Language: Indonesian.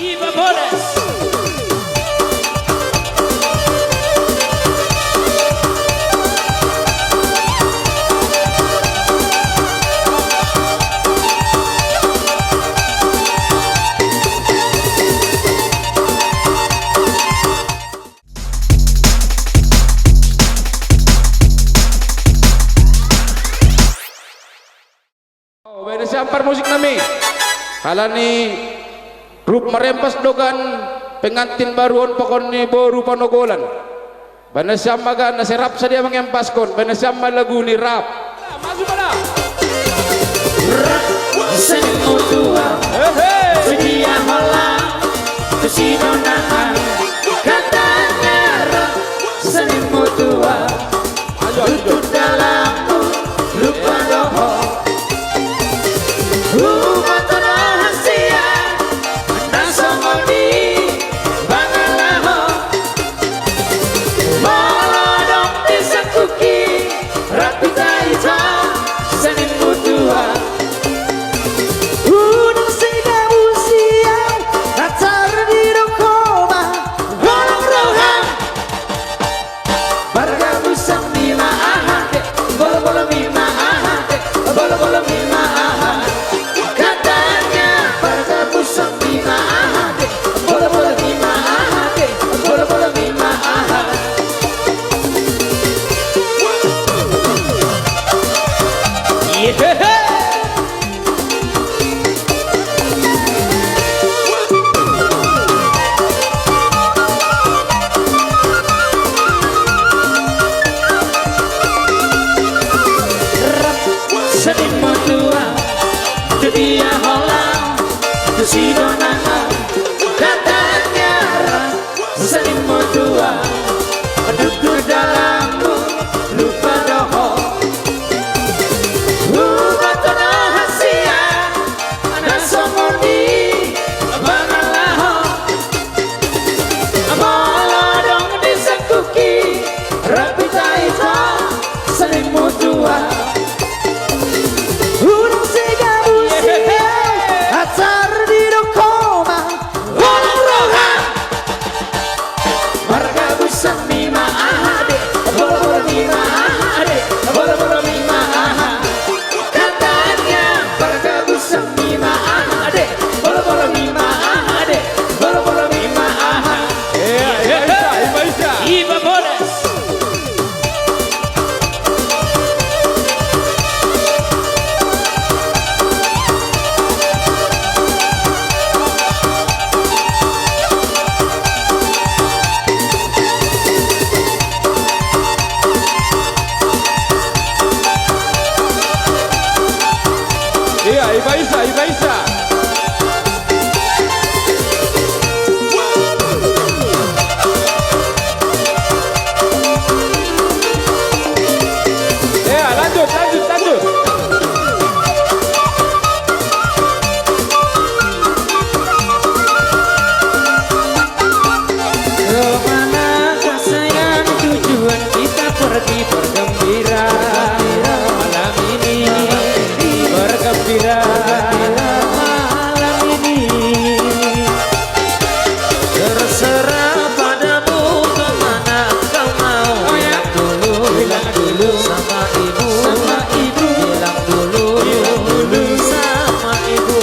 Iba Bodas. Beda sampar musik nami halani grup merempas dogan pengantin baruon pokon ni boru panogolan bana samaga na serap sadia mengempaskon bana sama lagu ni rap masuk pada Senimu tua sedia malam kesinonangan katanya rap senimu tua lutut dalammu lupa doho umat rahasia anda somoni bangalaho molodong desa kuki rapi taita senimu tua Unang sigaw siyaw Natar di Rokoma Walang rohang Barga busang mima ahate Bolo-bolo mima ahate Bolo-bolo mima ahate Katanya Barga busang mima ahate Bolo-bolo mima ahate Bolo-bolo mima ahate Yeah. Senimu tua itu dia Holland itu si Donang katanya senimu tua duduk dalammu lupa doho ubat rahasia ada somoni bangalaho molodong desa kuki rapi taita senimu tua Unang sigaw siyaw Natar di Rokoma walang rohang Marga busang mima ahade Bolo-bolo mima ahade Bolo-bolo mima ahade Katanya Marga busang mima ahade Bolo-bolo mima ahade Bolo-bolo mima ahade Iba Bodas iya Iba Isa lanjut Kemanakah sayang tujuan kita pergi bergembira malam ini bergembira malam ini terserah padamu kemana kau mau bilang dulu sama ibu bilang dulu sama ibu